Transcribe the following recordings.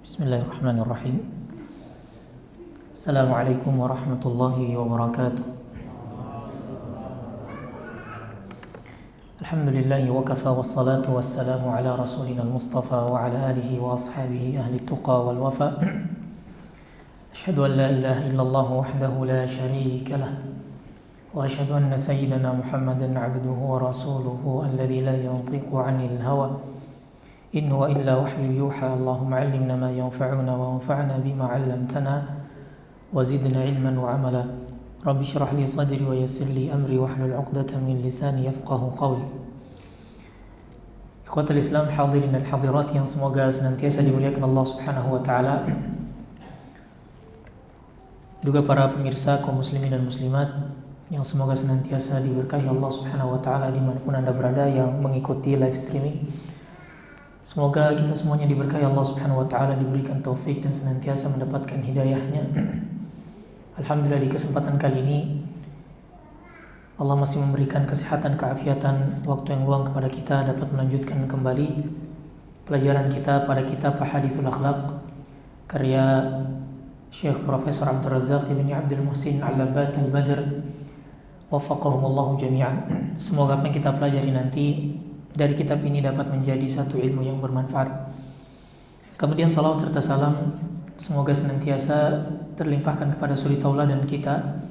Bismillahirrahmanirrahim. Assalamualaikum warahmatullahi wabarakatuh. Alhamdulillahi wa kafa wassalatu wassalamu ala rasulina al-mustafa wa ala alihi wa ashabihi ahli tuqa wal wafa. Ashhadu an la ilaha illallah wahdahu la sharika lah wa ashhadu anna sayyidana Muhammadan abduhu wa rasuluhu alladhi la yantiqu 'anil hawa in huwa illa wahyu yuha. Allahumma 'allimna ma yanfa'una wa anfa'na bima 'allamtana wa zidna 'ilman wa 'amala. Rabbi shrah li sadri wa yassir li amri wahlul 'uqdatam min lisani yafqahu qawli. Ikhwatul Islam, hadirin dan hadirat yang semoga senantiasa dimuliakan Allah Subhanahu wa taala. Juga para pemirsa kaum muslimin dan muslimat yang semoga senantiasa diberkahi Allah Subhanahu wa taala dimanapun Anda berada yang mengikuti live streaming. Semoga kita semuanya diberkahi Allah Subhanahu wa taala, diberikan taufik dan senantiasa mendapatkan hidayahnya. Alhamdulillah, di kesempatan kali ini Allah masih memberikan kesehatan, keafiatan, waktu yang luang kepada kita dapat melanjutkan kembali pelajaran kita pada kitab Ahaditsul Akhlaq karya Syekh Profesor Abdul Razak ibn Abdul Muhsin Al-Labbat Al-Badr wafaqahumullahu jami'an. Semoga apa yang kita pelajari nanti dari kitab ini dapat menjadi satu ilmu yang bermanfaat. Kemudian salawat serta salam semoga senantiasa terlimpahkan kepada suri tauladan kita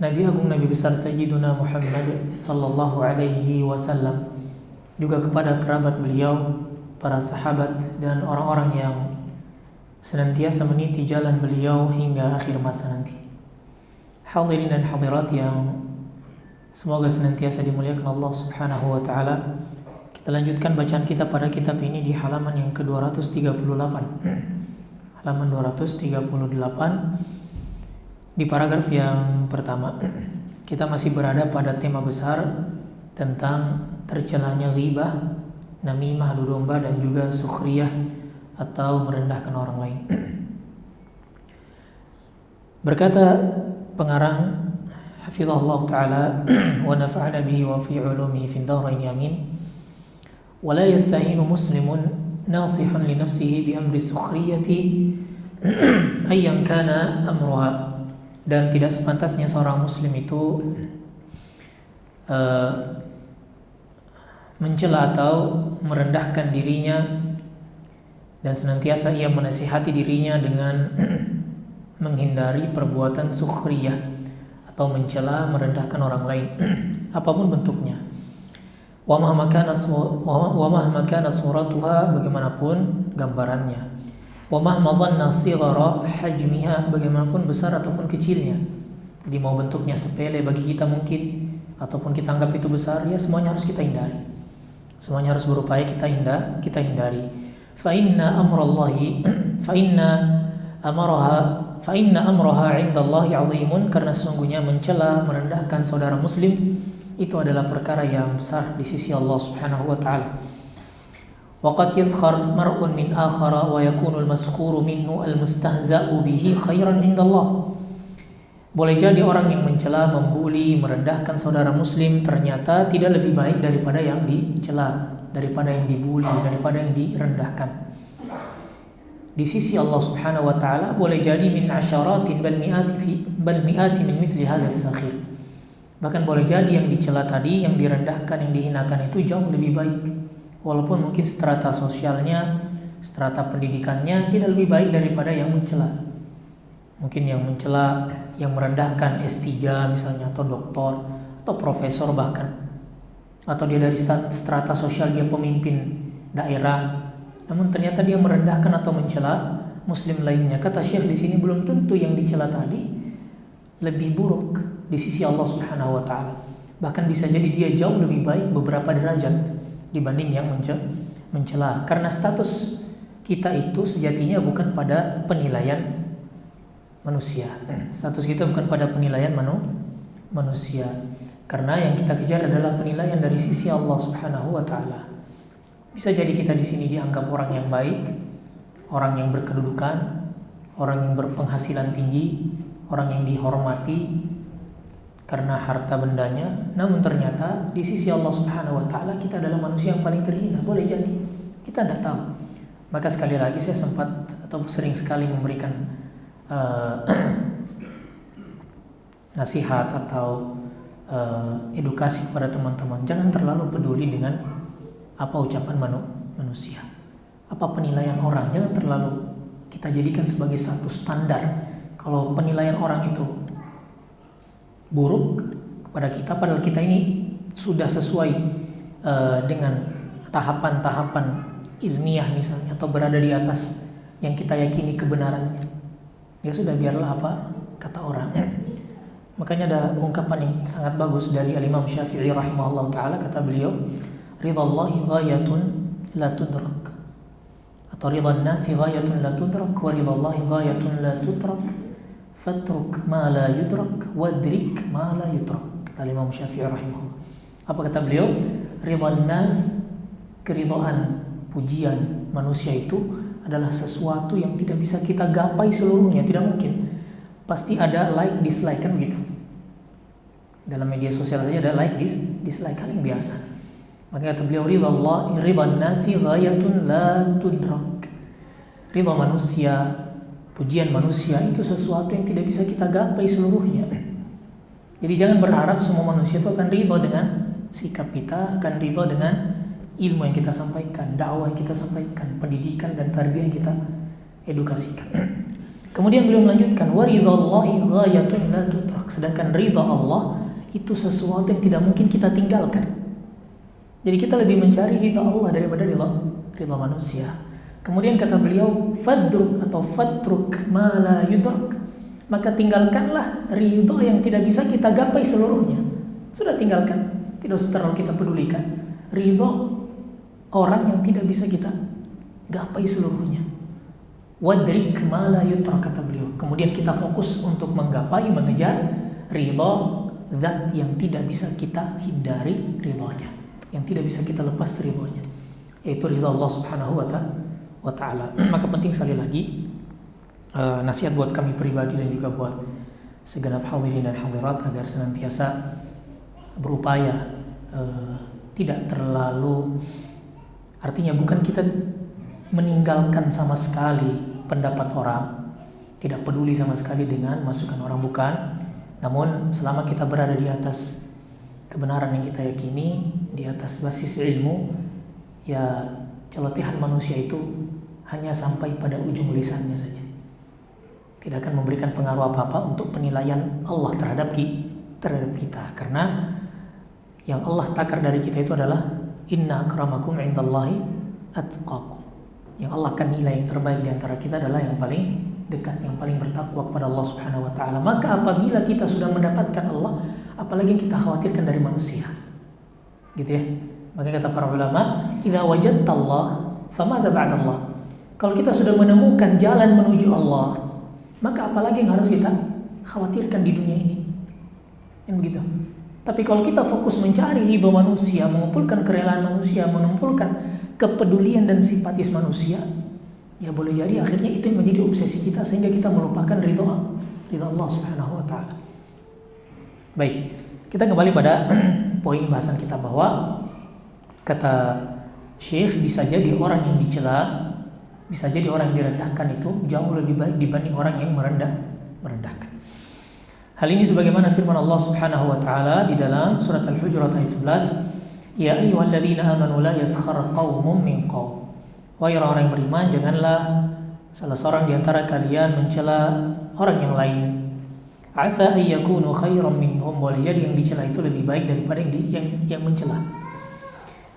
Nabi Agung Nabi Besar Sayyiduna Muhammad sallallahu alaihi wasallam, juga kepada kerabat beliau, para sahabat dan orang-orang yang senantiasa meniti jalan beliau hingga akhir masa nanti. Hadirin dan hadirat yang semoga senantiasa dimuliakan Allah Subhanahu wa taala. Kita lanjutkan bacaan kita pada kitab ini di halaman yang ke-238. Halaman 238 di paragraf yang pertama. Kita masih berada pada tema besar tentang tercelanya ghibah, namimah, adu domba dan juga sukhriyah atau merendahkan orang lain. Berkata pengarang hafizahullah ta'ala wa nafa'ana bihi wa fi ulumihi fi dharain amin. Wa la yastahinu muslimun nasihun li nafsihi bi amri sukhriyati ayyan kana amruha. Dan tidak sepantasnya seorang muslim itu mencela atau merendahkan dirinya dan senantiasa ia menasihati dirinya dengan menghindari perbuatan sukhriyah atau mencela, merendahkan orang lain apapun bentuknya. Wa mahma kanat suratuha, bagaimanapun gambarannya. Wa mahma dhanna sighara hajmiha, bagaimanapun besar ataupun kecilnya. Jadi mau bentuknya sepele bagi kita mungkin ataupun kita anggap itu besar, ya semuanya harus kita hindari. Semuanya harus berupaya kita hindari. Fa inna amraha 'indallahi 'azimun, karena sesungguhnya mencela, merendahkan saudara muslim itu adalah perkara yang besar di sisi Allah Subhanahu wa taala. Wa qad yaskhar mar'un min akhara wa yakunu al-maskhuru minhu al-mustahza'u bihi khairan 'indallah. Boleh jadi orang yang mencela, membuli, merendahkan saudara muslim ternyata tidak lebih baik daripada yang dicela, daripada yang dibuli, daripada yang direndahkan. Di sisi Allah Subhanahu wa taala boleh jadi min asyaratin bal mi'ati min mithli hadzal sakhir. Bahkan boleh jadi yang dicela tadi, yang direndahkan, yang dihinakan itu jauh lebih baik. Walaupun mungkin strata sosialnya, strata pendidikannya tidak lebih baik daripada yang mencela. Mungkin yang mencela, yang merendahkan S3 misalnya, atau doktor, atau profesor bahkan, atau dia dari strata sosial, dia pemimpin daerah, namun ternyata dia merendahkan atau mencela muslim lainnya. Kata Syekh di sini belum tentu yang dicela tadi lebih buruk di sisi Allah Subhanahu wa taala. Bahkan bisa jadi dia jauh lebih baik beberapa derajat dibanding yang mencela. Karena status kita itu sejatinya bukan pada penilaian manusia. Status kita bukan pada penilaian manusia. Karena yang kita kejar adalah penilaian dari sisi Allah Subhanahu wa taala. Bisa jadi kita di sini dianggap orang yang baik, orang yang berkedudukan, orang yang berpenghasilan tinggi, orang yang dihormati karena harta bendanya, namun ternyata di sisi Allah Subhanahu wa taala kita adalah manusia yang paling terhina. Boleh jadi kita tidak tahu. Maka sekali lagi saya sempat atau sering sekali memberikan nasihat atau edukasi kepada teman-teman, jangan terlalu peduli dengan apa ucapan manusia, apa penilaian orang. Jangan terlalu kita jadikan sebagai satu standar. Kalau penilaian orang itu buruk kepada kita, padahal kita ini sudah sesuai dengan tahapan-tahapan ilmiah misalnya, atau berada di atas yang kita yakini kebenarannya, ya sudah, biarlah apa kata orang. Makanya ada ungkapan yang sangat bagus dari Al-Imam Syafi'i rahimahullah ta'ala. Kata beliau, ridallahi ghayatun la tudrak, atau ridhan nasi ghayatun la tudrak, wa ridallahi ghayatun la tudrak, fatruk ma la yudrak, wadrik ma la yudrak. Kata Imam Syafi'i rahimahullah. Apa kata beliau? Ridhan nas, keridhaan, pujian manusia itu adalah sesuatu yang tidak bisa kita gapai seluruhnya, tidak mungkin. Pasti ada like, dislike, kan begitu. Dalam media sosial saja ada like, dislike, hal yang biasa. Maka kata beliau, ridhan nasi ghayatun la tudrak. Ridha manusia, pujian manusia itu sesuatu yang tidak bisa kita gapai seluruhnya. Jadi jangan berharap semua manusia itu akan ridha dengan sikap kita, akan ridha dengan ilmu yang kita sampaikan, dakwah yang kita sampaikan, pendidikan dan tarbiyah yang kita edukasikan. Kemudian beliau melanjutkan, wa ridhallahi ghayatun la tudrak. Sedangkan ridha Allah itu sesuatu yang tidak mungkin kita tinggalkan. Jadi kita lebih mencari ridha Allah daripada ridha manusia. Kemudian kata beliau, fadruk atau fatruk ma la yudrak. Maka tinggalkanlah ridha yang tidak bisa kita gapai seluruhnya. Sudah, tinggalkan, tidak usah terlalu kita pedulikan. Ridha orang yang tidak bisa kita gapai seluruhnya. Wadrik ma la yudrak, kata beliau. Kemudian kita fokus untuk menggapai, mengejar ridha zat yang tidak bisa kita hindari ridhanya, yang tidak bisa kita lepas ridhanya, yaitu ridha Allah Subhanahu wa ta'ala. Maka penting sekali lagi, nasihat buat kami pribadi dan juga buat segenap hadirin dan hadirat agar senantiasa berupaya tidak terlalu, artinya bukan kita meninggalkan sama sekali pendapat orang, tidak peduli sama sekali dengan masukan orang, bukan. Namun selama kita berada di atas kebenaran yang kita yakini, di atas basis ilmu, ya celotehan manusia itu hanya sampai pada ujung lisannya saja, tidak akan memberikan pengaruh apa-apa untuk penilaian Allah terhadap kita. Karena yang Allah takar dari kita itu adalah inna akramakum indallahi atqakum. Yang Allah akan nilai yang terbaik di antara kita adalah yang paling dekat, yang paling bertakwa kepada Allah Subhanahu wa ta'ala. Maka apabila kita sudah mendapatkan Allah, apalagi yang kita khawatirkan dari manusia, gitu ya. Maka kata para ulama, idza wajadtallah famadza ba'dallah. Kalau kita sudah menemukan jalan menuju Allah, maka apalagi yang harus kita khawatirkan di dunia ini, kan begitu. Tapi kalau kita fokus mencari ridho manusia, mengumpulkan kerelaan manusia, mengumpulkan kepedulian dan simpatis manusia, ya boleh jadi akhirnya itu yang menjadi obsesi kita, sehingga kita melupakan ridho Allah Subhanahu wa ta'ala. Baik, kita kembali pada poin bahasan kita, bahwa kata Syekh, bisa jadi orang yang dicela, bisa jadi orang yang direndahkan itu jauh lebih baik dibanding orang yang merendahkan. Hal ini sebagaimana firman Allah Subhanahu wa ta'ala di dalam surat Al-Hujurat ayat 11, ya ayyuhalladzina amanu la yaskhar qaumun min qaum. Wahai orang yang beriman, janganlah salah seorang di antara kalian mencela orang yang lain. Asa ayyakunu khairan minhum, boleh jadi yang dicela itu lebih baik daripada yang mencela.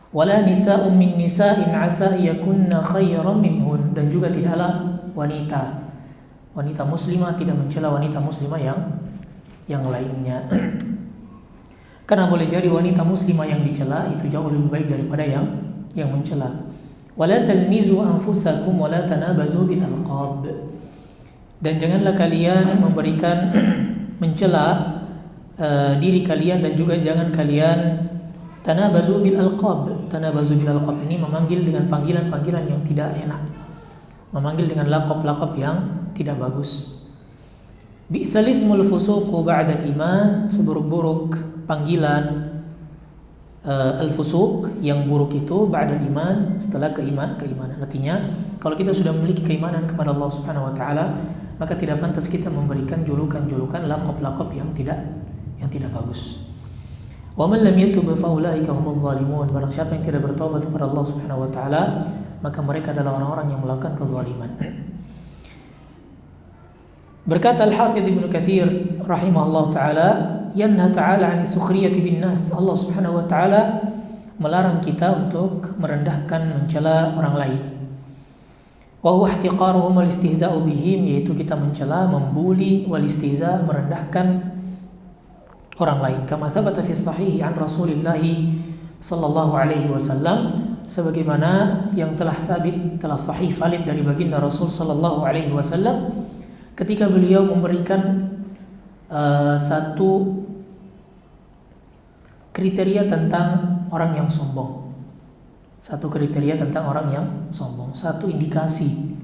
Wala nisa'un min nisa'in asa yakunna khairan minhun, dan juga tidaklah wanita muslimah tidak mencela wanita muslimah yang lainnya. Karena boleh jadi wanita muslimah yang dicela itu jauh lebih baik daripada yang mencela. Wala talmizu anfusakum wala tanabazu bil alqab, dan janganlah kalian memberikan mencela diri kalian, dan juga jangan kalian tanabazu bil alqab. Tanabazu bil alqab ini memanggil dengan panggilan-panggilan yang tidak enak, memanggil dengan laqab-laqab yang tidak bagus. Bi'sal ismul fusuqu ba'da iman, seburuk-buruk panggilan al-fusuq, yang buruk itu ba'da iman, setelah keimanan. Artinya kalau kita sudah memiliki keimanan kepada Allah Subhanahu wa taala, maka tidak pantas kita memberikan julukan-julukan, laqab-laqab yang tidak bagus. Wa man lam yatub fa ulaika humul zalimun. Barang siapa yang tidak bertaubat kepada Allah Subhanahu wa taala, maka mereka adalah orang-orang yang melakukan kezaliman. Berkata Al-Hafidz Ibnu Katsir rahimahullah taala, yanha ta'ala 'ani sukhriyati bin nas. Allah Subhanahu wa taala melarang kita untuk merendahkan, mencela orang lain. Wa huwa ihtiqaruhum wal istihza'u bihim, yaitu kita mencela, membuli, wal istihza', merendahkan orang lain. Kama thabata fi sahih an Rasulillah sallallahu alaihi wasallam, sebagaimana yang telah sahih valid dari baginda Rasul sallallahu alaihi wasallam ketika beliau memberikan satu kriteria tentang orang yang sombong. Satu kriteria tentang orang yang sombong, satu indikasi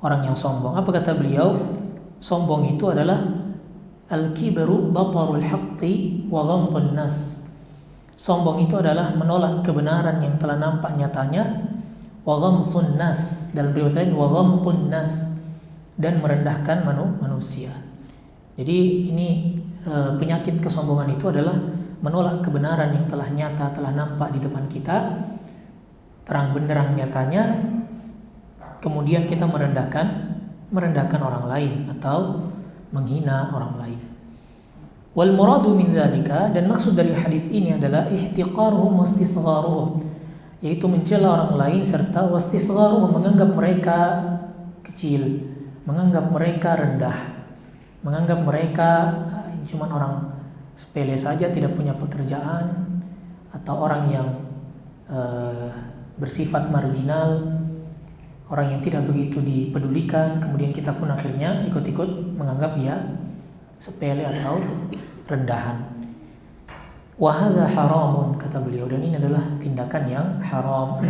orang yang sombong. Apa kata beliau? Sombong itu adalah al-kibru batarul haqqi wa ghamtun nas. Sombong itu adalah menolak kebenaran yang telah nampak nyatanya, wa ghamtun nas, dalam riwayat lain wa ghamtun nas, dan merendahkan manusia. Jadi ini penyakit kesombongan itu adalah menolak kebenaran yang telah nyata, telah nampak di depan kita, terang benderang nyatanya, kemudian kita merendahkan orang lain atau menghina orang lain. Wal muradu min dzalika, dan maksud dari hadis ini adalah ihtiqaruhum wastisgharuhum, yaitu mencela orang lain serta wastisgharuhum, menganggap mereka kecil, menganggap mereka rendah, menganggap mereka cuma orang sepele saja, tidak punya pekerjaan, atau orang yang bersifat marginal, orang yang tidak begitu dipedulikan. Kemudian kita pun akhirnya ikut-ikut menganggap dia sepele atau rendahan. Wa hadza haramun, kata beliau, dan ini adalah tindakan yang haram.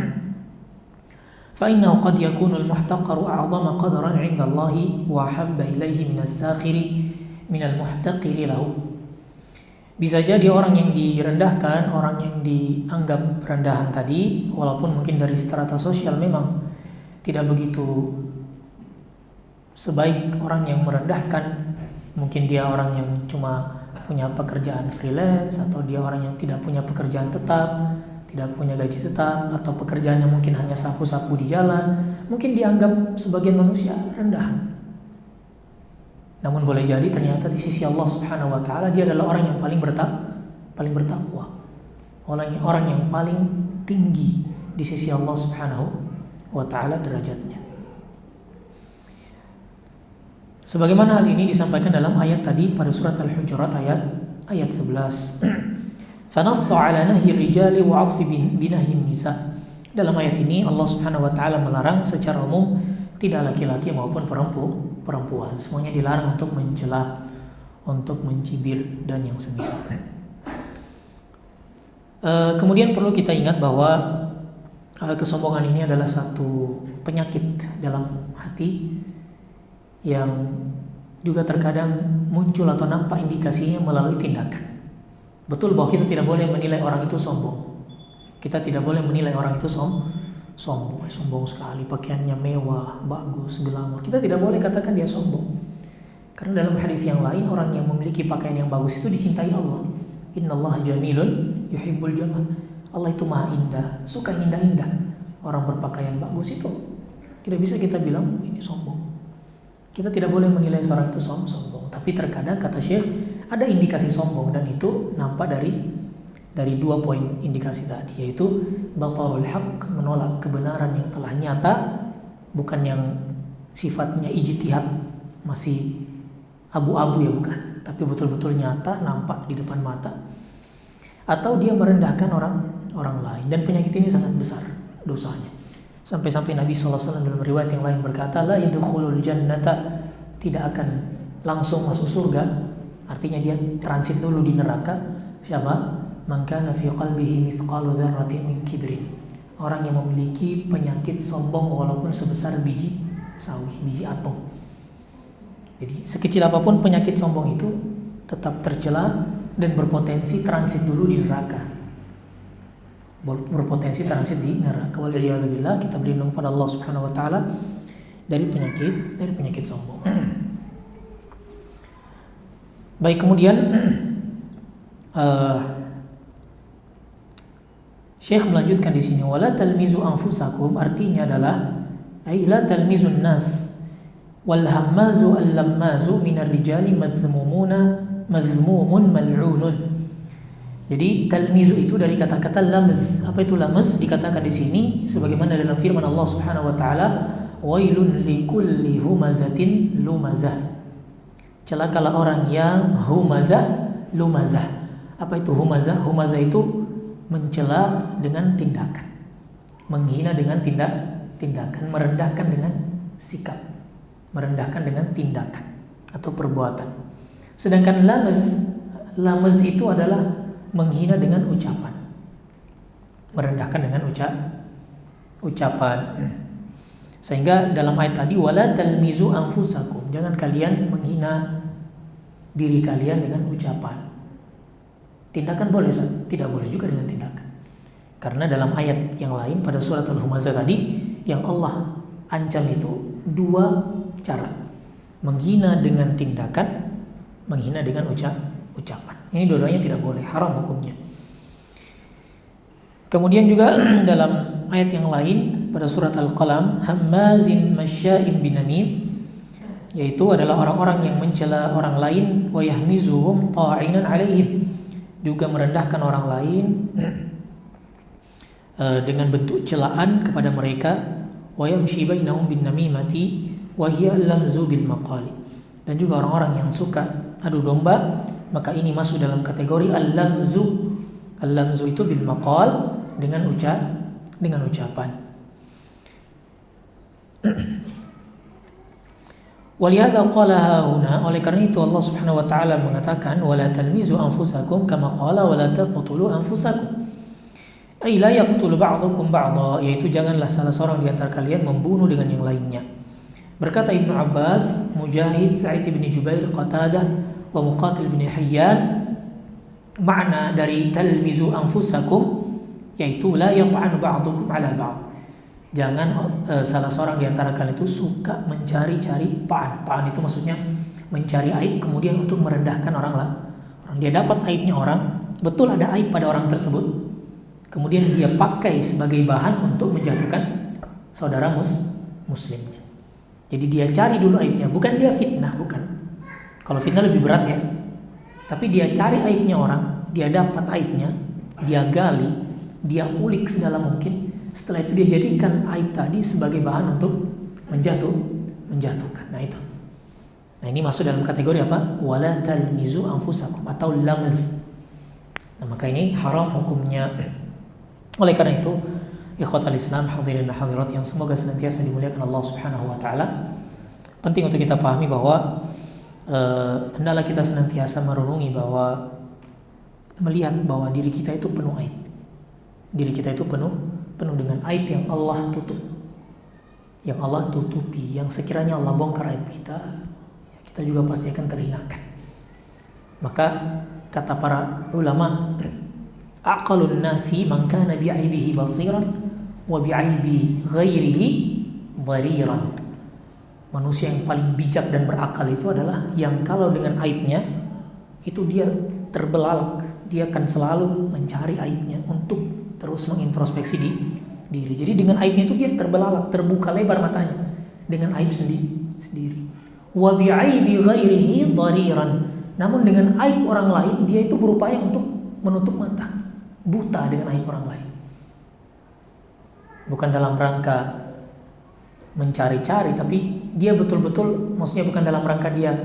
Fa innahu qad yakunu al-muhtaqaru a'zama qadran 'inda Allah wa habba ilayhi min as-sakhiri min al-muhtaqiri lahu. Bisa jadi orang yang direndahkan, orang yang dianggap rendahan tadi, walaupun mungkin dari strata sosial memang tidak begitu sebaik orang yang merendahkan. Mungkin dia orang yang cuma punya pekerjaan freelance, atau dia orang yang tidak punya pekerjaan tetap, tidak punya gaji tetap, atau pekerjaannya mungkin hanya sapu-sapu di jalan. Mungkin dianggap sebagian manusia rendahan. Namun boleh jadi ternyata di sisi Allah Subhanahu wa taala dia adalah orang yang paling bertakwa. Orang yang paling tinggi di sisi Allah Subhanahu wa taala derajatnya. Sebagaimana hal ini disampaikan dalam ayat tadi pada surat Al-Hujurat ayat 11. Fanassa 'ala nahyi rijali wa 'athfi binahyi nisa. Dalam ayat ini Allah Subhanahu wa taala melarang secara umum tidak laki-laki maupun perempuan, semuanya dilarang untuk mencela, untuk mencibir dan yang semisal. Kemudian perlu kita ingat bahwa kesombongan ini adalah satu penyakit dalam hati yang juga terkadang muncul atau nampak indikasinya melalui tindakan. Betul bahwa kita tidak boleh menilai orang itu sombong. Kita tidak boleh menilai orang itu sombong sekali, pakaiannya mewah, bagus, glamor. Kita tidak boleh katakan dia sombong. Karena dalam hadis yang lain, orang yang memiliki pakaian yang bagus itu dicintai Allah. Innallaha jamilun yuhibbul jamal. Allah itu maha indah, suka indah-indah. Orang berpakaian bagus itu tidak bisa kita bilang ini sombong. Kita tidak boleh menilai seorang itu sombong. Tapi terkadang kata Syekh ada indikasi sombong, dan itu nampak dari dua poin indikasi tadi, yaitu batalul haq, menolak kebenaran yang telah nyata, bukan yang sifatnya ijtihad masih abu-abu ya, bukan, tapi betul-betul nyata, nampak di depan mata. Atau dia merendahkan orang lain, dan penyakit ini sangat besar dosanya. Sampai-sampai Nabi SAW dalam riwayat yang lain berkata, la yadkhulul jannata, tidak akan langsung masuk surga, artinya dia transit dulu di neraka. Siapa? Man kana fi qalbihi mithqalu dzarratin min kibrin, orang yang memiliki penyakit sombong walaupun sebesar biji sawi, biji atom. Jadi sekecil apapun penyakit sombong itu tetap tercela dan berpotensi transit dulu di neraka. berpotensi transit di neraka. Waliyadzubillah, kita berlindung pada Allah Subhanahu wa taala dari penyakit sombong. Baik, kemudian Syekh melanjutkan di sini, wala talmizu anfusakum, artinya adalah ay la talmizun nas wal hammazu al lammazu minar rijali madhmumun mal'unun. Jadi talmizu itu dari kata-kata lamz. Apa itu lamz? Dikatakan di sini sebagaimana dalam firman Allah Subhanahu wa taala, wailun likulli humazatin lumazah. Celakalah orang yang humazah lumazah. Apa itu humazah? Humazah itu mencela dengan tindakan, menghina dengan tindakan, merendahkan dengan sikap, merendahkan dengan tindakan atau perbuatan. Sedangkan lamaz itu adalah menghina dengan ucapan, merendahkan dengan ucapan. Sehingga dalam ayat tadi, wala talmizu anfusakum, jangan kalian menghina diri kalian dengan ucapan. Tindakan boleh, tidak boleh juga dengan tindakan. Karena dalam ayat yang lain pada surat Al-Humazah tadi, yang Allah ancam itu dua cara, menghina dengan tindakan, menghina dengan ucapan. Ini dua-duanya tidak boleh, haram hukumnya. Kemudian juga dalam ayat yang lain pada surat Al-Qalam, hammazin masya'im binamim, yaitu adalah orang-orang yang mencela orang lain, wa yahmizuhum ta'inan alaihim, juga merendahkan orang lain dengan bentuk celaan kepada mereka, wa yamshi bainahum bin namimati wa hiya lamzu bil maqali, dan juga orang-orang yang suka adu domba, maka ini masuk dalam kategori al-lamzu. Al-lamzu itu bil maqal, dengan ucapan. Walihada qala huna, oleh karena itu Allah Subhanahu wa taala mengatakan, wala talmizu anfusakum kama qala wala taqtulu anfusakum. Ay la yaqtulu ba'dukum ba'dha, yaitu janganlah salah seorang di antara kalian membunuh dengan yang lainnya. Berkata Ibnu Abbas, Mujahid, Sa'id bin Jubair, Qatadah, wa Muqatil bin Hayyan, makna dari talmizu anfusakum yaitu la yat'anu ba'dukum 'ala ba'd. Jangan salah seorang di antara kalian itu suka mencari-cari ta'an. Ta'an itu maksudnya mencari aib kemudian untuk merendahkan orang lain. Dia dapat aibnya orang, betul ada aib pada orang tersebut, kemudian dia pakai sebagai bahan untuk menjatuhkan saudara muslimnya. Jadi dia cari dulu aibnya, bukan dia fitnah, bukan. Kalau fitnah lebih berat ya. Tapi dia cari aibnya orang, dia dapat aibnya, dia gali, dia ulik sedalam mungkin. Setelah itu dia jadikan aib tadi sebagai bahan untuk menjatuhkan. Nah itu. Nah ini masuk dalam kategori apa? Wala talmizu anfusakum atau lamz. Nah maka ini haram hukumnya. Oleh karena itu, ikhwatal Islam, hadirin dan hadirat yang semoga senantiasa dimuliakan Allah Subhanahu wa taala, penting untuk kita pahami bahwa hendaklah kita senantiasa merenungi bahwa melihat bahwa diri kita itu penuh aib. Diri kita itu penuh dengan aib yang Allah tutup, yang Allah tutupi, yang sekiranya Allah bongkar aib kita, kita juga pasti akan terhinakan. Maka kata para ulama, aqalun nasi man kana bi'aibihi basiran wa bi'aibi ghairihi dhariran. Manusia yang paling bijak dan berakal itu adalah yang kalau dengan aibnya itu dia terbelalak, dia akan selalu mencari aibnya untuk terus mengintrospeksi diri. Jadi dengan aibnya itu dia terbelalak, terbuka lebar matanya dengan aib sendiri. Wa bi'aibi ghairihi dhariran. Namun dengan aib orang lain dia itu berupaya untuk menutup mata, buta dengan aib orang lain. Bukan dalam rangka mencari-cari, tapi dia betul-betul, maksudnya bukan dalam rangka dia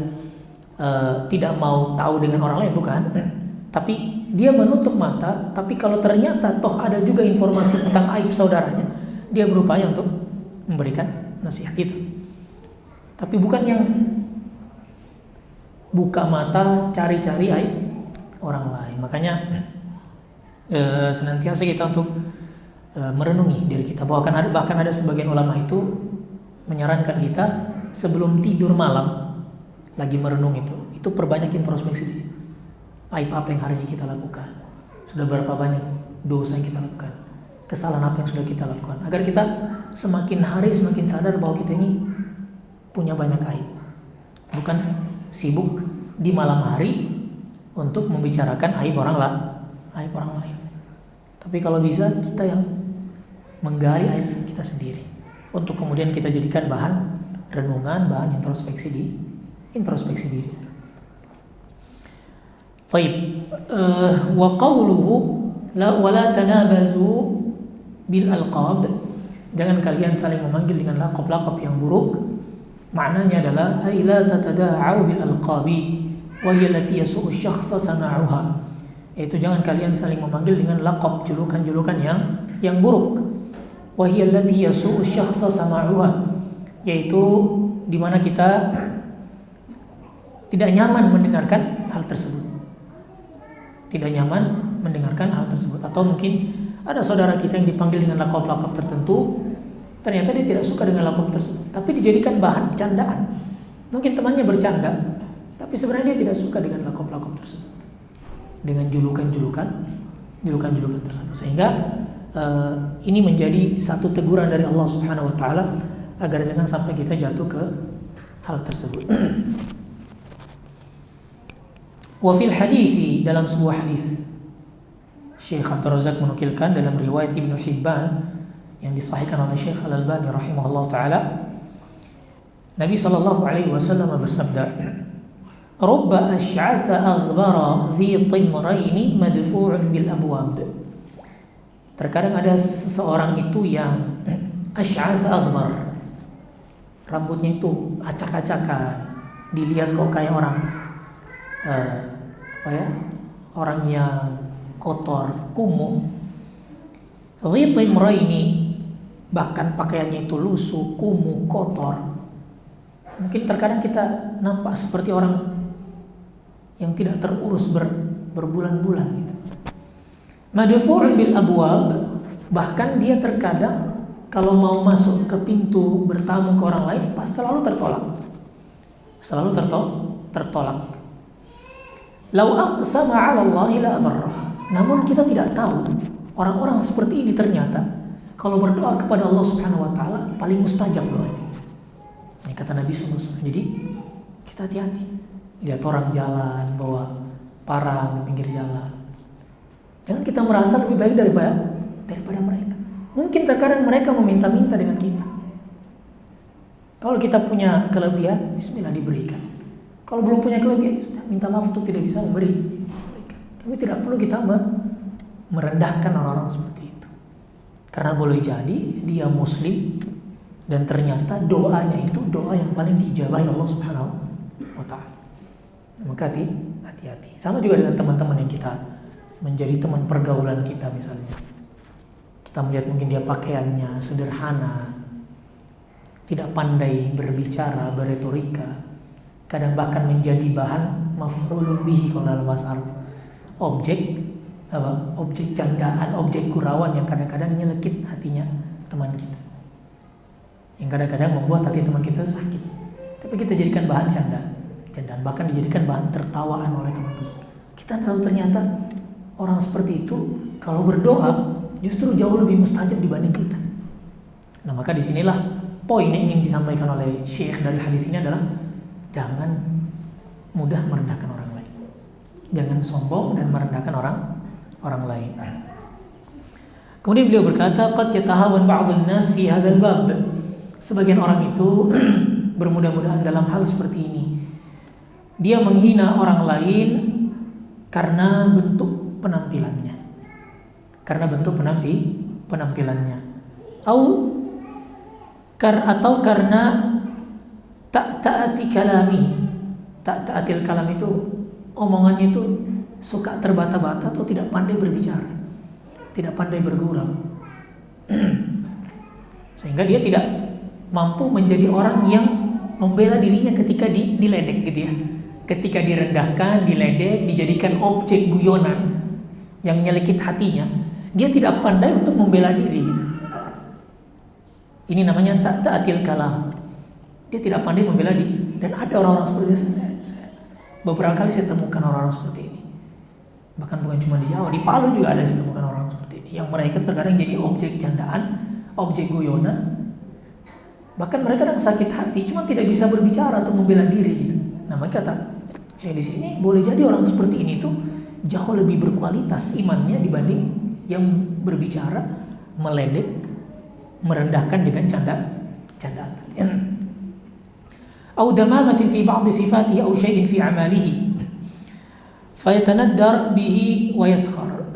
tidak mau tahu dengan orang lain, bukan. Tapi dia menutup mata, tapi kalau ternyata toh ada juga informasi tentang aib saudaranya, dia berupaya untuk memberikan nasihat itu. Tapi bukan yang buka mata cari-cari aib orang lain. Makanya senantiasa kita untuk merenungi diri kita. Bahkan ada sebagian ulama itu menyarankan kita sebelum tidur malam lagi merenung itu perbanyak introspeksi diri. Aib apa yang hari ini kita lakukan? Sudah berapa banyak dosa yang kita lakukan? kesalahan apa yang sudah kita lakukan, agar kita semakin hari semakin sadar bahwa kita ini punya banyak aib. Bukan sibuk di malam hari untuk membicarakan aib orang lain. Tapi kalau bisa kita yang menggali aib kita sendiri, untuk kemudian kita jadikan bahan renungan, bahan introspeksi diri. Baik, wa qawluhu wala tanabazu bil alqab, jangan kalian saling memanggil dengan laqab-laqab yang buruk. Maknanya adalah ay la tatada'u bil alqabi wa hiya allati yasu'u syakhsa sama'uha, yaitu jangan kalian saling memanggil dengan laqab, julukan-julukan yang buruk. Wa hiya allati yasu'u syakhsa sama'uha, yaitu di mana kita tidak nyaman mendengarkan hal tersebut. Atau mungkin ada saudara kita yang dipanggil dengan laqab-laqab tertentu, ternyata dia tidak suka dengan laqab tersebut, tapi dijadikan bahan candaan. Mungkin temannya bercanda, tapi sebenarnya dia tidak suka dengan laqab-laqab tersebut, dengan julukan-julukan tersebut. Sehingga ini menjadi satu teguran dari Allah Subhanahu wa taala agar jangan sampai kita jatuh ke hal tersebut. Wa fil hadithi, dalam sebuah hadis, Syekh Abdul Razak menukilkan dalam riwayat Ibnu Hibban yang disahihkan oleh Syekh Al-Albani rahimahullah taala, Nabi sallallahu alaihi wasallam bersabda, "Rubba asy'atha aghbara dhi timraini madfu'un bil abwab." Terkadang ada seseorang itu yang asy'atha aghbar, rambutnya itu acak-acakan, dilihat kok kayak orang orang yang kotor, kumuh. Dhi timraini, bahkan pakaiannya itu lusuh, kumuh, kotor. Mungkin terkadang kita nampak seperti orang yang tidak terurus berbulan-bulan gitu. Madfu'un bil abwab, bahkan dia terkadang kalau mau masuk ke pintu bertamu ke orang lain pasti selalu tertolak. Lau aqsama 'ala Allah la abarrah. Namun kita tidak tahu orang-orang seperti ini ternyata kalau berdoa kepada Allah Subhanahu wa taala paling mustajab doanya. Ini kata Nabi SAW. Jadi kita hati-hati. Lihat orang jalan bawa parang di pinggir jalan, jangan kita merasa lebih baik daripada mereka. Mungkin terkadang mereka meminta-minta dengan kita. Kalau kita punya kelebihan, bismillah diberikan. Kalau belum punya kelebihan, minta maaf untuk tidak bisa memberi. Tapi tidak perlu kita merendahkan orang-orang seperti itu. Karena boleh jadi dia muslim dan ternyata doanya itu doa yang paling diijabahi Allah Subhanahu wa taala. Maka hati-hati. Sama juga dengan teman-teman yang kita menjadi teman pergaulan kita misalnya. Kita melihat mungkin dia pakaiannya sederhana, tidak pandai berbicara, berretorika, kadang bahkan menjadi bahan maf'ulun bihi kalau dalam bahasa Arab. Objek candaan, objek gurauan yang kadang-kadang nyelekit hatinya teman kita, yang kadang-kadang membuat hati teman kita sakit, tapi kita jadikan bahan candaan, bahkan dijadikan bahan tertawaan oleh teman-teman kita. Tahu ternyata orang seperti itu kalau berdoa justru jauh lebih mustajab dibanding kita. Nah, maka disinilah poin yang ingin disampaikan oleh Syekh dari hadis ini adalah jangan mudah merendahkan orang lain. Jangan sombong dan merendahkan orang lain. Kemudian beliau berkata, qad yatahawan ba'dun nas fi hadzal bab. Sebagian orang itu bermudah-mudahan dalam hal seperti ini. Dia menghina orang lain karena bentuk penampilannya. Atau karena ta'ati kalami. Ta'atil kalam itu omongannya itu suka terbata-bata atau tidak pandai berbicara, tidak pandai bergurau, sehingga dia tidak mampu menjadi orang yang membela dirinya ketika diledek gitu ya, ketika direndahkan, diledek, dijadikan objek guyonan yang nyelekit hatinya, dia tidak pandai untuk membela diri gitu. Ini namanya ta'atil kalam. Dia tidak pandai membela diri. Dan ada orang-orang seperti itu. Beberapa kali saya temukan orang-orang seperti ini. Bahkan bukan cuma di Jawa, di Palu juga ada saya temukan orang seperti ini. ini, yang mereka terkadang jadi objek candaan, objek guyonan. Bahkan mereka kadang sakit hati, cuma tidak bisa berbicara untuk membela diri gitu. Nah, maka kata saya di sini, boleh jadi orang seperti ini tuh jauh lebih berkualitas imannya dibanding yang berbicara, meledek, merendahkan dengan candaan. Au damamatin fi ba'd sifatihi au syai'in fi amalihi fayatanaddar bihi wa yaskhar.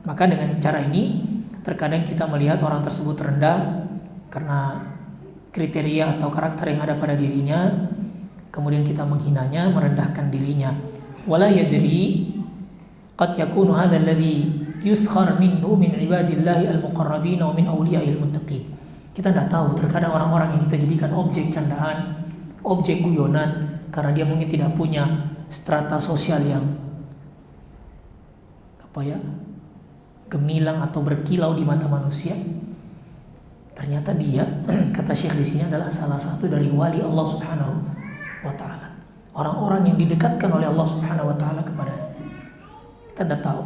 Maka dengan cara ini terkadang kita melihat orang tersebut rendah karena kriteria atau karakter yang ada pada dirinya, kemudian kita menghinanya, merendahkan dirinya. Wala yadri qad yakunu hadha alladhi yuskhar minhu min ibadillahi al-muqarrabin wa min awliya'il muttaqin. Kita tidak tahu, terkadang orang-orang yang kita jadikan objek candaan, objek guyonan karena dia mungkin tidak punya strata sosial yang gemilang atau berkilau di mata manusia. Ternyata dia kata Syekh di sini adalah salah satu dari wali Allah Subhanahu wa taala. Orang-orang yang didekatkan oleh Allah Subhanahu wa taala kepada kita tidak tahu.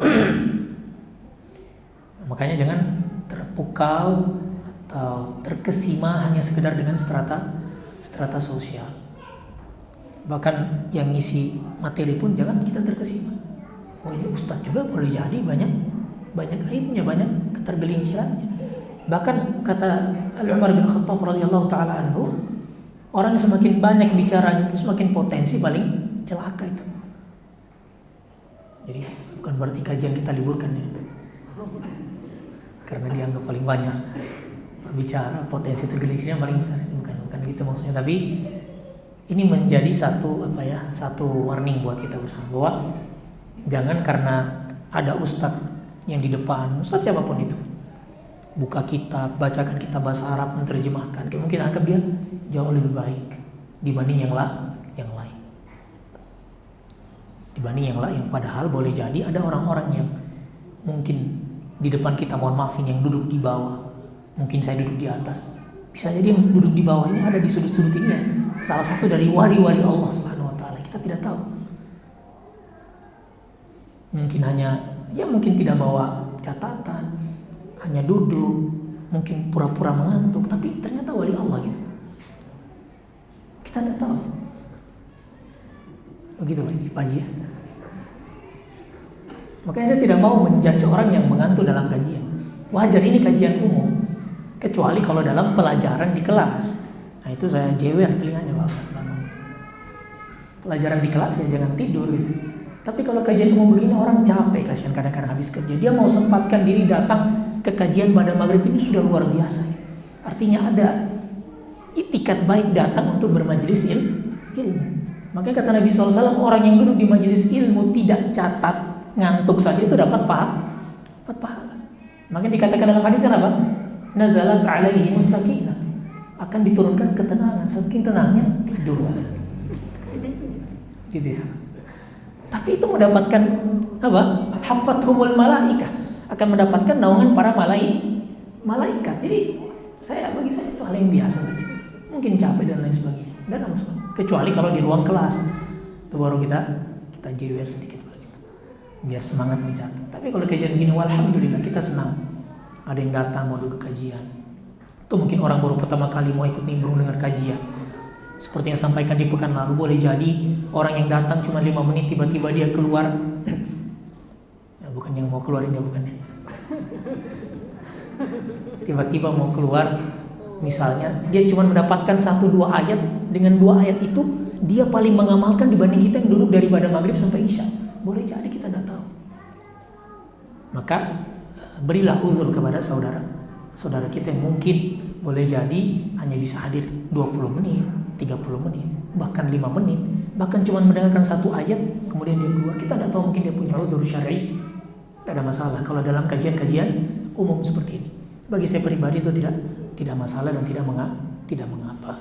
Makanya jangan terpukau atau terkesima hanya sekedar dengan strata sosial. Bahkan yang ngisi materi pun jangan kita terkesima. Oh, ini ustadz juga boleh jadi banyak aibnya, banyak ketergelincirannya. Bahkan kata Al-Umar bin Khattab radhiyallahu taala anhu, orang yang semakin banyak bicaranya itu semakin potensi paling celaka itu. Jadi bukan berarti kajian kita liburkan ya, karena dianggap paling banyak berbicara, potensi tergelincirnya paling besar. Bukan gitu maksudnya, tapi ini menjadi satu warning buat kita bersama, bahwa jangan karena ada ustadz yang di depan, ustadz siapapun itu, buka kitab, bacakan kitab bahasa Arab, menerjemahkan, mungkin anggap dia jauh lebih baik dibanding yang lain. Dibanding yang lain, padahal boleh jadi ada orang-orang yang mungkin di depan kita, mohon maafin, yang duduk di bawah, mungkin saya duduk di atas, bisa jadi yang duduk di bawah ini ada di sudut-sudut ini salah satu dari wali-wali Allah Subhanahu wa taala. Kita tidak tahu. Mungkin tidak bawa catatan, hanya duduk, mungkin pura-pura mengantuk, tapi ternyata wali Allah gitu. Kita tidak tahu. Begitu Pak Haji ya. Makanya saya tidak mau menjudge orang yang mengantuk dalam kajian. Wajar, ini kajian umum. Kecuali kalau dalam pelajaran di kelas. Nah itu saya jewer telinganya Bapak. Pelajaran di kelas ya jangan tidur gitu. Tapi kalau kajian umum begini, orang capek, kasihan kadang-kadang habis kerja, dia mau sempatkan diri datang ke kajian pada maghrib, ini sudah luar biasa. Artinya ada itikat baik datang untuk bermajelis ilmu. Makanya kata Nabi SAW, orang yang duduk di majelis ilmu tidak catat, ngantuk saja itu dapat pahala. Makanya dikatakan dalam hadis apa? Nazalat alaihimus sakinah, akan diturunkan ketenangan, saking tenangnya tidur. Gitu ya. Tapi itu mendapatkan apa? Hafathumul malaikah, akan mendapatkan naungan para malaikat. Jadi bagi saya itu hal yang biasa saja. Mungkin capek dan lain sebagainya. Dan kecuali kalau di ruang kelas, itu baru kita jewer sedikit lagi, biar semangat mencatat. Tapi kalau kajian begini, alhamdulillah kita senang. Ada yang datang mau duduk kajian. Itu mungkin orang baru pertama kali mau ikut nimbrung dengar kajian. Seperti yang sampaikan di pekan lalu, boleh jadi orang yang datang cuma 5 menit tiba-tiba dia keluar. Ya, bukan yang mau keluar ini, bukan. Tiba-tiba mau keluar, misalnya dia cuma mendapatkan 1-2 ayat. Dengan 2 ayat itu dia paling mengamalkan dibanding kita yang duduk daripada maghrib sampai isya. Boleh jadi kita tidak tahu. Maka berilah uzur kepada saudara kita yang mungkin boleh jadi hanya bisa hadir 20 menit, 30 menit, bahkan 5 menit, bahkan cuma mendengarkan 1 ayat, kemudian dia keluar. Kita tidak tahu, mungkin dia punya uzur syar'i. Tidak ada masalah kalau dalam kajian-kajian umum seperti ini. Bagi saya pribadi itu tidak masalah dan tidak mengapa.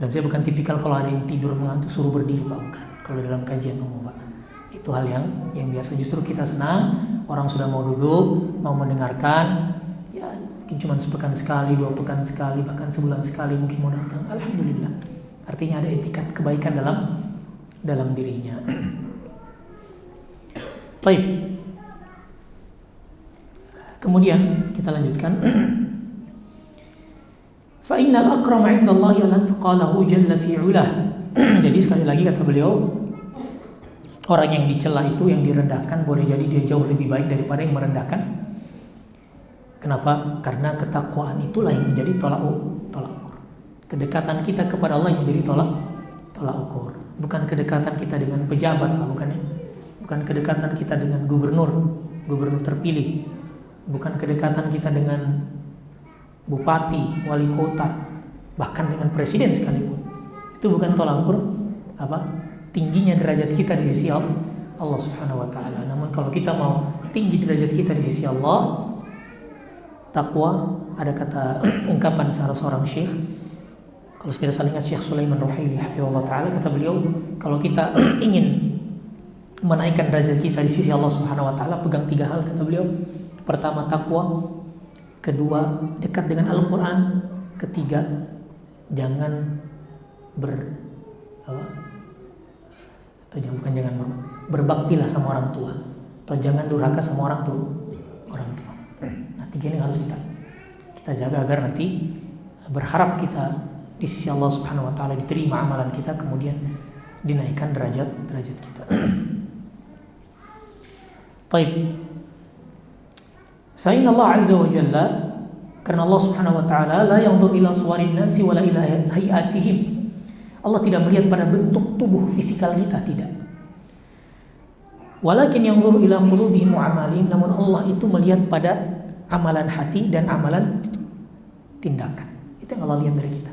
Dan saya bukan tipikal kalau ada yang tidur mengantuk suruh berdiri, Pak, bukan. Kalau dalam kajian umum, Pak, itu hal yang biasa. Justru kita senang orang sudah mau duduk, mau mendengarkan. Ya mungkin cuma sepekan sekali, 2 pekan sekali, bahkan sebulan sekali mungkin mau datang. Alhamdulillah. Artinya ada etikat kebaikan dalam dirinya. Baik. Kemudian kita lanjutkan. Fa innal akrama 'indallahi al-atqalahu jalla fi 'ulah. Jadi sekali lagi kata beliau, orang yang dicela itu, yang direndahkan, boleh jadi dia jauh lebih baik daripada yang merendahkan. Kenapa? Karena ketakwaan itulah yang menjadi tolak ukur. Kedekatan kita kepada Allah yang menjadi tolak ukur. Bukan kedekatan kita dengan pejabat, bukan ya? Bukan kedekatan kita dengan gubernur terpilih. Bukan kedekatan kita dengan bupati, wali kota, bahkan dengan presiden sekalipun. Itu bukan tolak ukur tingginya derajat kita di sisi Allah Subhanahu wa taala. Namun kalau kita mau tinggi derajat kita di sisi Allah, takwa, ada kata ungkapan salah seorang syekh, kalau tidak salah ingat, Syekh Sulaiman Ruhaili hafizahullah taala, kata beliau, kalau kita ingin menaikkan derajat kita di sisi Allah Subhanahu wa taala, pegang 3 hal kata beliau. Pertama takwa, kedua dekat dengan Al-Qur'an, ketiga jangan berbaktilah sama orang tua, atau jangan durhaka sama orang tua. Nah, 3 ini harus kita jaga agar nanti berharap kita di sisi Allah Subhanahu wa taala diterima amalan kita, kemudian dinaikkan derajat kita. Baik. Fa inna Allah azza wa jalla, karena Allah Subhanahu wa taala la yanzur ila suwarin nasi wala ila hayatihim. Allah tidak melihat pada bentuk tubuh fisikal kita, tidak. Walakin yanzuru ila qulubihim wa amalihim, namun Allah itu melihat pada amalan hati dan amalan tindakan. Itu yang Allah lihat dari kita.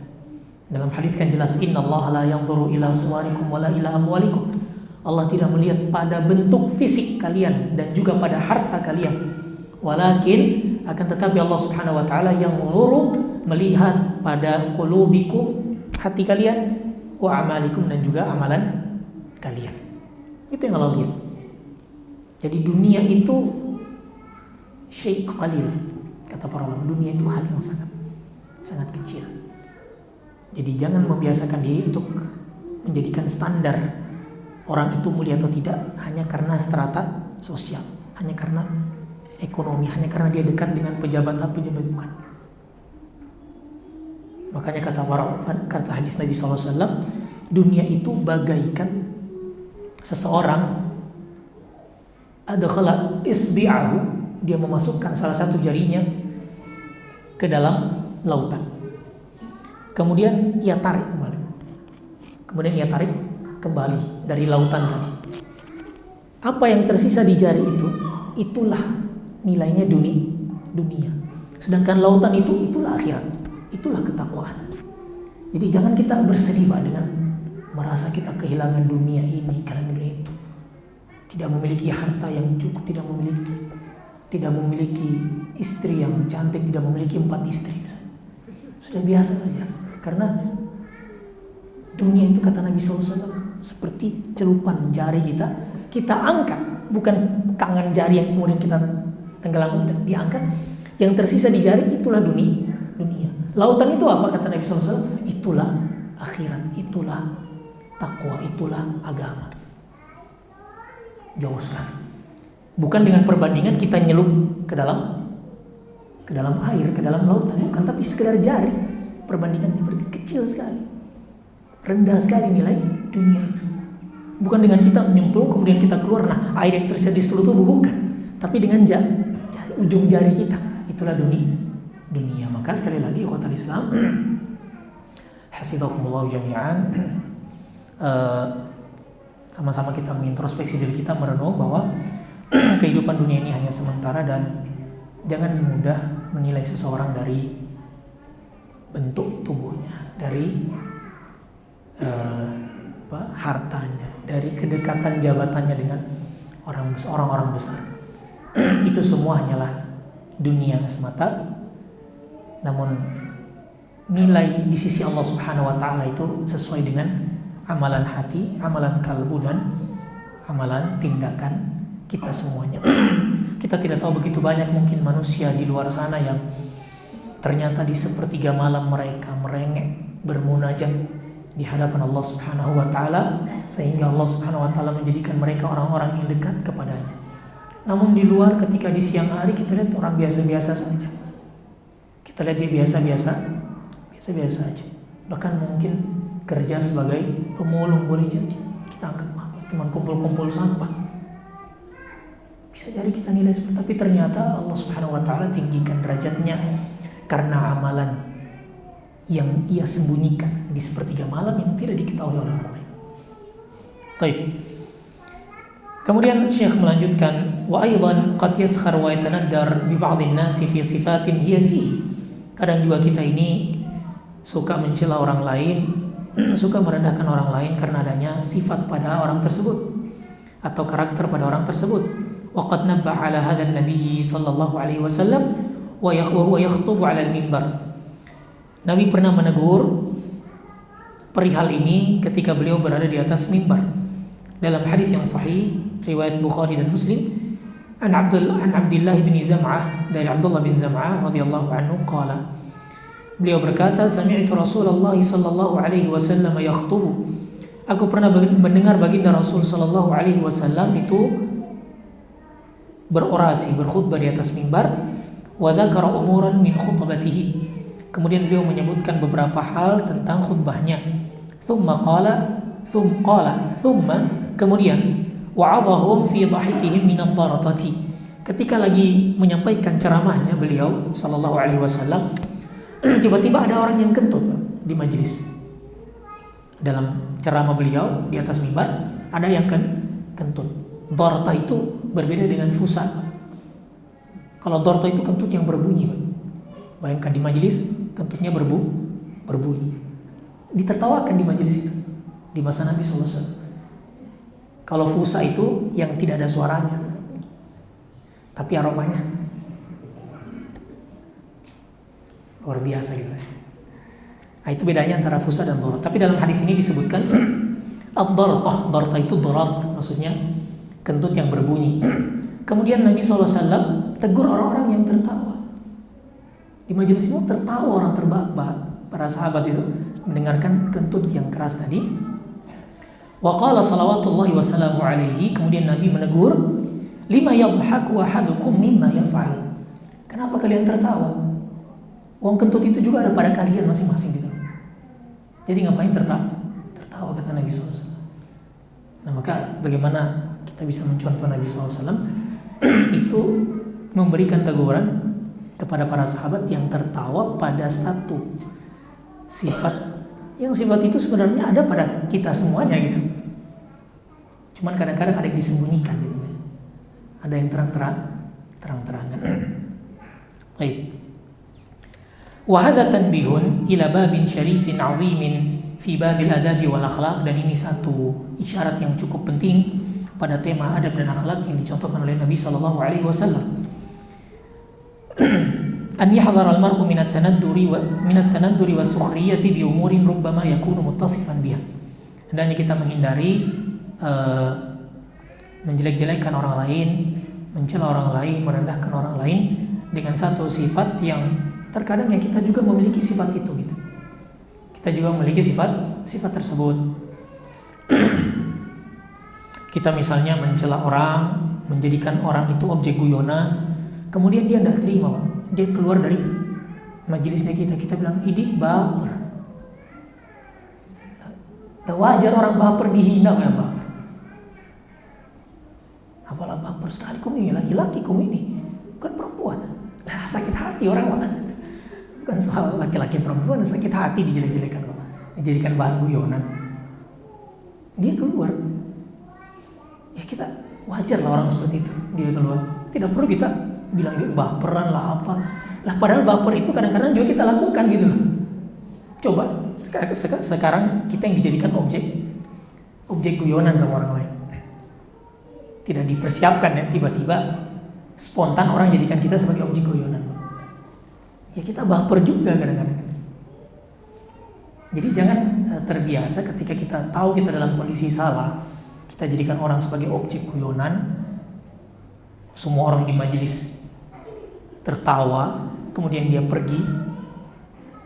Dalam hadis kan jelas, innallaha la yanzuru ila suwarikum wala ila amwalikum. Allah tidak melihat pada bentuk fisik kalian dan juga pada harta kalian. Walakin akan tetapi Allah Subhanahu wa taala yang melihat pada qulubikum, hati kalian, wa amalikum, dan juga amalan kalian. Itu yang Allah lihat. Jadi dunia itu syai' qalil, kata para ulama. Dunia itu hal yang sangat kecil. Jadi jangan membiasakan diri untuk menjadikan standar orang itu mulia atau tidak hanya karena strata sosial, hanya karena ekonomi, hanya karena dia dekat dengan pejabat bukan. Makanya kata hadis Nabi SAW, dunia itu bagaikan seseorang adkhala isbi'ahu, dia memasukkan salah satu jarinya ke dalam lautan. Kemudian ia tarik kembali dari lautan tadi. Apa yang tersisa di jari itu, itulah nilainya dunia. Sedangkan lautan itulah akhirat, itulah ketakwaan. Jadi jangan kita bersedih dengan merasa kita kehilangan dunia ini, kehilangan dunia itu. Tidak memiliki harta yang cukup, tidak memiliki istri yang cantik, tidak memiliki 4 istri. Sudah biasa saja. Karena dunia itu kata Nabi SAW seperti celupan jari kita angkat, bukan tangan jari yang kemudian kita tenggelamkan, tidak, diangkat. Yang tersisa di jari itulah dunia. Lautan itu apa kata Nabi SAW? Itulah akhirat, itulah takwa, itulah agama. Jauh sekali. Bukan dengan perbandingan kita nyelup ke dalam air, ke dalam lautan, bukan, tapi sekedar jari. Perbandingannya berarti kecil sekali, rendah sekali nilai dunia itu. Bukan dengan kita menyemplung kemudian kita keluar, nah air yang tersisa di seluruh tubuh, bukan. Tapi dengan ujung jari kita, itulah dunia. Maka sekali lagi ikhwatal Islam, hafizakumullah jami'an, sama-sama kita mengintrospeksi diri kita, merenung bahwa kehidupan dunia ini hanya sementara, dan jangan mudah menilai seseorang dari bentuk tubuhnya, dari hartanya, dari kedekatan jabatannya dengan orang-orang besar. Itu semua hanyalah dunia semata. Namun nilai di sisi Allah Subhanahu wa taala itu sesuai dengan amalan hati, amalan kalbu, dan amalan tindakan kita semuanya. Kita tidak tahu begitu banyak mungkin manusia di luar sana yang ternyata di sepertiga malam mereka merengek bermunajat di hadapan Allah Subhanahu wa taala, sehingga Allah Subhanahu wa taala menjadikan mereka orang-orang yang dekat kepadanya. Namun di luar ketika di siang hari kita lihat orang biasa-biasa saja. Kita lihat dia biasa-biasa aja. Bahkan mungkin kerja sebagai pemulung boleh jadi. Kita anggap cuma kumpul-kumpul sampah. Bisa jadi kita nilai seperti, tapi ternyata Allah Subhanahu wa taala tinggikan derajatnya karena amalan yang ia sembunyikan di sepertiga malam yang tidak diketahui oleh orang lain. Baik. Kemudian Syekh melanjutkan, wa aidan qad yaskhar wa yatanaddar bi ba'dhin nasi fi sifatin hiya fihi. Kadang juga kita ini suka mencela orang lain, suka merendahkan orang lain karena adanya sifat pada orang tersebut atau karakter pada orang tersebut. Wa qad nabbaha ala hadha an-nabi sallallahu alaihi wasallam wa yakhutubu ala al-mimbar. Nabi pernah menegur perihal ini ketika beliau berada di atas mimbar. Dalam hadis yang sahih riwayat Bukhari dan Muslim, an Abdullah bin Zam'ah, dari Abdullah bin Zam'ah radhiyallahu anhu qala, beliau berkata, sami'tu Rasulullah sallallahu alaihi wasallam yakhutubu. Aku pernah mendengar baginda Rasul sallallahu alaihi wasallam itu berorasi, berkhutbah di atas mimbar, wa dzakara umuran min khutbatihi. Kemudian beliau menyebutkan beberapa hal tentang khutbahnya. Thumma kemudian wa'adhahum fi dhahikihim min ad-daratati. Ketika lagi menyampaikan ceramahnya beliau sallallahu alaihi wasallam, tiba-tiba ada orang yang kentut di majelis. Dalam ceramah beliau di atas mimbar ada yang kentut. Darta itu berbeda dengan fusa. Kalau darta itu kentut yang berbunyi. Bayangkan di majelis kentutnya berbunyi. Ditertawakan di majelis itu di masa Nabi sallallahu alaihi wasallam. Kalau fusa itu yang tidak ada suaranya, tapi aromanya luar biasa gitu. Nah, itu bedanya antara fusa dan darat. Tapi dalam hadis ini disebutkan ad-dartah. Dartah itu darat, maksudnya kentut yang berbunyi. Kemudian Nabi SAW tegur orang-orang yang tertawa. Di majelis itu tertawa orang terbahak-bahak. Para sahabat itu mendengarkan kentut yang keras tadi. Wa qala salawatullahi wa salamu alaihi. Kemudian Nabi menegur, lima yadhaku ahadukum mimma yaf'al. Kenapa kalian tertawa? Wong kentut itu juga ada pada kalian masing-masing gitu. Jadi ngapain tertawa kata Nabi SAW. Nah, maka bagaimana kita bisa mencontoh Nabi SAW itu memberikan teguran kepada para sahabat yang tertawa pada satu sifat, yang sifat itu sebenarnya ada pada kita semuanya gitu. Cuman kadang-kadang ada yang disembunyikan gitu. Ada yang terang-terangan. Baik. Wa hadza tanbihun ila babin syarifin 'azimin fi babil adabi wal akhlaq, dan ini satu isyarat yang cukup penting pada tema adab dan akhlak yang dicontohkan oleh Nabi sallallahu alaihi wasallam. An yahdhar al-mar'u min at-tanadduri wa sukhriyati bi umurin rubbama yakunu muttasifan biha. Hendaknya kita menghindari menjelek-jelekan orang lain, mencela orang lain, merendahkan orang lain dengan satu sifat yang terkadang ya kita juga memiliki sifat itu gitu. Kita juga memiliki sifat tersebut. Kita misalnya mencela orang, menjadikan orang itu objek guyonan, kemudian dia tidak terima, Pak. Dia keluar dari majelisnya kita bilang, idih baper. Nah, wajar orang baper dihina ya Pak. Apalah baper sekali kamu ini, laki-laki kamu ini, bukan perempuan. Nah, sakit hati orang Pak. Bukan soal laki-laki perempuan, sakit hati dijelek-jelekan kok, dijadikan bahan guyonan. Dia keluar. Ya kita wajar lah orang seperti itu, dia keluar. Tidak perlu kita bilang dia baperan lah apa. Lah padahal baper itu kadang-kadang juga kita lakukan gitu. Coba sekarang kita yang dijadikan objek guyonan sama orang lain. Tidak dipersiapkan ya, tiba-tiba spontan orang jadikan kita sebagai objek guyonan. Ya kita baper juga kadang-kadang. Jadi jangan terbiasa ketika kita tahu kita dalam kondisi salah, kita jadikan orang sebagai objek guyonan. Semua orang di majelis tertawa, kemudian dia pergi,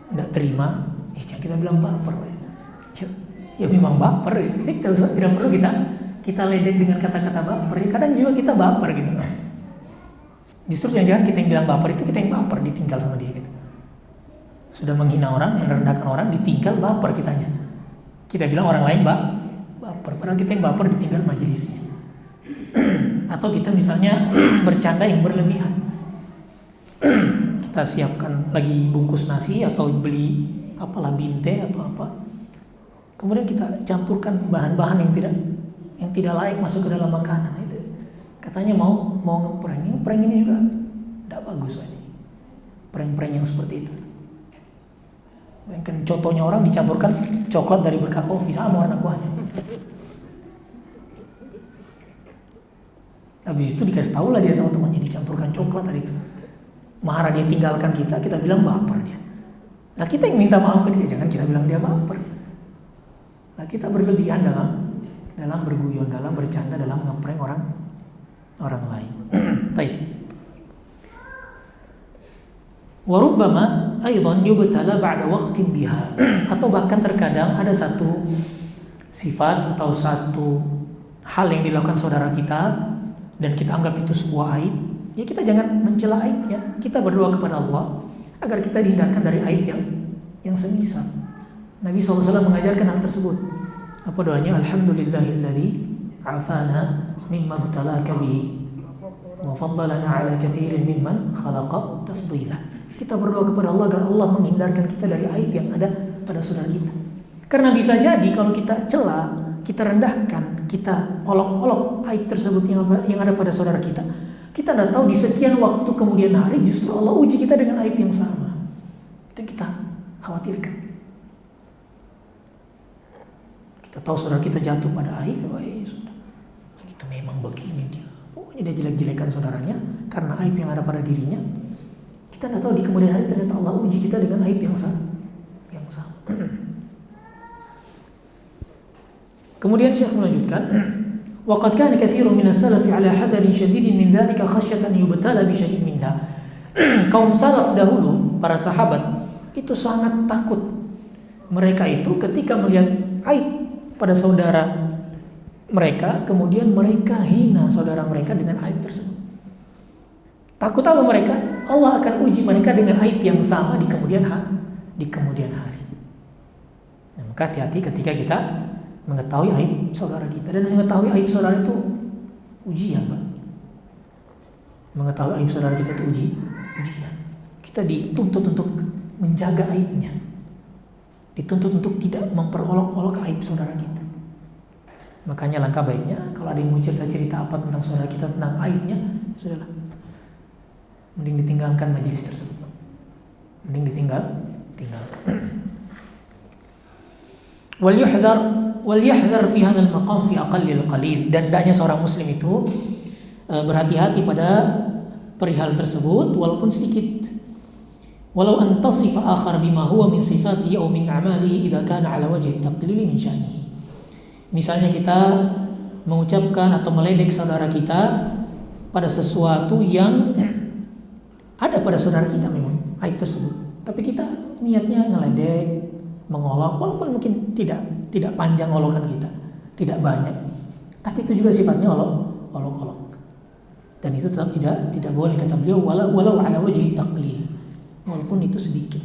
tidak terima. Jangan kita bilang baper. Ya memang baper itu. Tidak perlu kita ledek dengan kata-kata baper. Kadang juga kita baper gitu. Justru jangan kita yang bilang baper, itu kita yang baper ditinggal sama dia gitu. Sudah menghina orang, merendahkan orang, ditinggal, baper kitanya. Kita bilang orang lain baper, padahal kita yang baper ditinggal majelisnya. Atau kita misalnya bercanda yang berlebihan. Kita siapkan lagi bungkus nasi atau beli apalah binte atau apa. Kemudian kita campurkan bahan-bahan yang tidak layak masuk ke dalam makanan itu. Katanya mau ngeprank ini juga tidak bagus ini. Prank-prank yang seperti itu. Bayangkan contohnya orang dicampurkan coklat dari berkah kopi sama warna kuahnya. Habis itu dikasih tahu lah dia sama temannya dicampurkan coklat tadi itu. Marah dia tinggalkan kita bilang baper dia. Nah kita yang minta maaf ke dia, jangan kita bilang dia baper. Nah kita berlebihan dalam berguyon, dalam bercanda, dalam ngeprank orang lain. Baik. Warubbama aidan yubtala ba'da waqtin biha. Atau bahkan terkadang ada satu sifat atau satu hal yang dilakukan saudara kita dan kita anggap itu sebuah aib, ya kita jangan mencela aibnya. Kita berdoa kepada Allah agar kita dihindarkan dari aib yang semisal. Nabi SAW mengajarkan hal tersebut. Apa doanya? Alhamdulillahilladzi afana mimma btalaka bihi wa faddalana ala katsirin mimman khalaqa tafdila. Kita berdoa kepada Allah agar Allah menghindarkan kita dari aib yang ada pada saudara kita. Karena bisa jadi kalau kita cela, kita rendahkan, kita olok-olok aib tersebut yang ada pada saudara kita tidak tahu di sekian waktu kemudian hari justru Allah uji kita dengan aib yang sama. Itu yang kita khawatirkan. Kita tahu saudara kita jatuh pada aib, sudah. Kita memang begini dia. Pokoknya dia jelek-jelekan saudaranya karena aib yang ada pada dirinya. Kita tidak tahu di kemudian hari ternyata Allah uji kita dengan aib yang sama. Kemudian Syekh melanjutkan, waqad kana katsirun minas salafi ala hadarin syadidin min dzalika khasyatan yubtala bi syai'in minha. Kaum salaf dahulu, para sahabat itu sangat takut. Mereka itu ketika melihat aib pada saudara mereka, kemudian mereka hina saudara mereka dengan aib tersebut. Takut apa mereka? Allah akan uji mereka dengan aib yang sama di kemudian hari. Nah, maka hati-hati ketika kita mengetahui aib saudara kita, dan mengetahui aib saudara itu ujian, Pak. Mengetahui aib saudara kita itu ujian. Kita dituntut untuk menjaga aibnya. Dituntut untuk tidak memperolok-olok aib saudara kita. Makanya langkah baiknya kalau ada yang mau cerita apa tentang saudara kita, tentang aibnya, sudahlah. Mending ditinggalkan majelis tersebut. Mending tinggalkan. Wal yahdhar fi hadzal maqam fi aqallil qalil. Dan hendaknya seorang muslim itu berhati-hati pada perihal tersebut walaupun sedikit. Walau an tasifa akhar bima huwa min sifatihi aw min a'malihi idza kana ala wajhi taqlil min sya'nihi. Misalnya kita mengucapkan atau meledek saudara kita pada sesuatu yang ada pada saudara kita, memang aib tersebut, tapi kita niatnya ngeledek, mengolok, walaupun mungkin tidak panjang olokan kita, tidak banyak, tapi itu juga sifatnya olok-olok, dan itu tetap tidak boleh, kata beliau, walau ala wajhi taqlil, walaupun itu sedikit.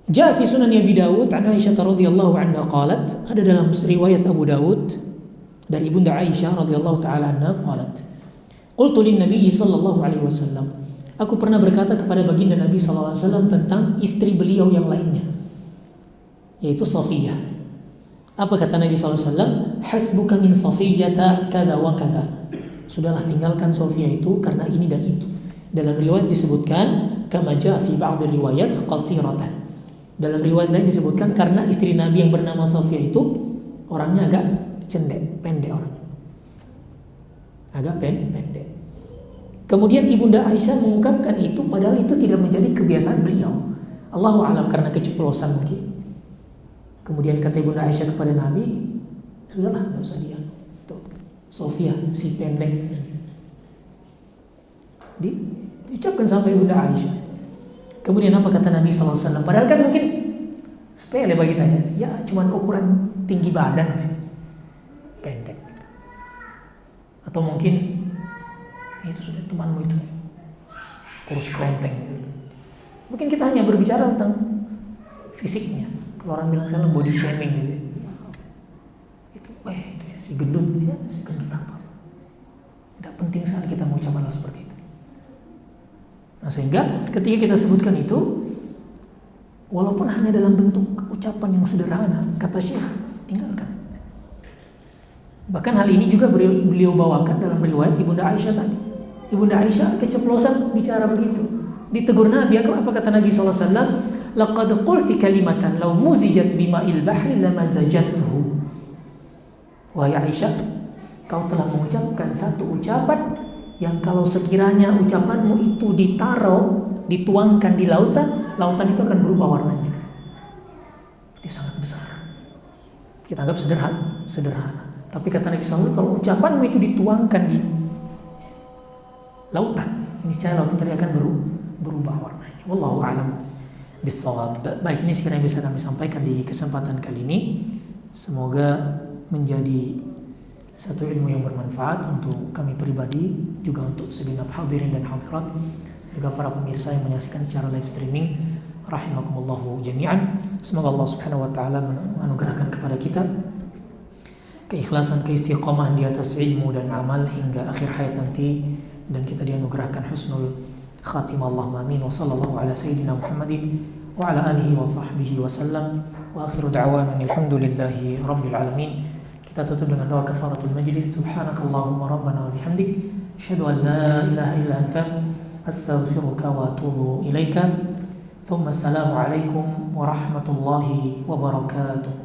Jaa fi sunan Abi Dawud an Aisyah radhiyallahu anha qalat, ada dalam riwayat Abu Dawud dari Ibunda Aisyah radhiyallahu taala anha qalat, qultu lin Nabi sallallahu alaihi wasallam, aku pernah berkata kepada baginda Nabi sallallahu alaihi wasallam tentang istri beliau yang lainnya, yaitu Safiyah. Apa kata Nabi sallallahu alaihi wasallam? Hasbuka min Safiyyata kada wa kada. Sudahlah, tinggalkan Safiyah itu karena ini dan itu. Dalam riwayat disebutkan kama jaa fi ba'd riwayat qasiratan. Dalam riwayat lain disebutkan karena istri Nabi yang bernama Safiyah itu orangnya agak pendek orangnya. Agak pendek. Kemudian Ibunda Aisyah mengungkapkan itu padahal itu tidak menjadi kebiasaan beliau. Allahu a'lam, karena keceplosan mungkin. Kemudian kata Ibunda Aisyah kepada Nabi, sudahlah, enggak usah dia. Tuh, Sofia si pendek. Diucapkan sampai Ibunda Aisyah. Kemudian apa kata Nabi sallallahu alaihi wasallam? Padahal kan mungkin sepele bagi tanya. Ya, cuman ukuran tinggi badan sih. Pendek. Atau mungkin itu temanmu itu kurus krempeng. Mungkin kita hanya berbicara tentang fisiknya. Kalau orang bilang sekarang body shaming gitu. Itu ya, si gendut apa? Tidak penting sekali kita mengucapkan hal seperti itu. Nah, sehingga ketika kita sebutkan itu, walaupun hanya dalam bentuk ucapan yang sederhana, kata Syekh, tinggalkan. Bahkan hal ini juga beliau bawakan dalam riwayat Ibunda Aisyah tadi. Ibunda Aisyah keceplosan bicara begitu. Ditegur Nabi, apa kata Nabi SAW? Laqad qulti kalimatan law muzijat bima'il bahri lamazajathu. Wahai Aisyah, kau telah mengucapkan satu ucapan yang kalau sekiranya ucapanmu itu dituangkan di lautan itu akan berubah warnanya. Itu sangat besar. Kita anggap sederhana. Tapi kata Nabi SAW, kalau ucapanmu itu dituangkan di lautan, niscaya lautan tadi akan berubah warnanya. Wallahu a'lam bissawab. Baik, ini sekiranya bisa kami sampaikan di kesempatan kali ini. Semoga menjadi satu ilmu yang bermanfaat untuk kami pribadi, juga untuk segenap hadirin dan hadirat, juga para pemirsa yang menyaksikan secara live streaming. Rahimakumullahu jami'an. Semoga Allah Subhanahu wa taala menganugerahkan kepada kita keikhlasan, keistiqomah di atas ilmu dan amal hingga akhir hayat nanti, dan kita dianugerahkan husnul khatimah. Allahumma amin. Wa sallallahu ala sayyidina Muhammadin wa ala alihi wa sahbihi wa sallam. Wa akhiru da'wana alhamdulillahi rabbil alamin. Kita tutup dengan doa kafaratul majlis. Subhanakallahumma rabbana wa bihamdik, asyhadu an la ilaha illa anta, astaghfiruka wa atubu ilaika. Thumma assalamu alaikum warahmatullahi wabarakatuh.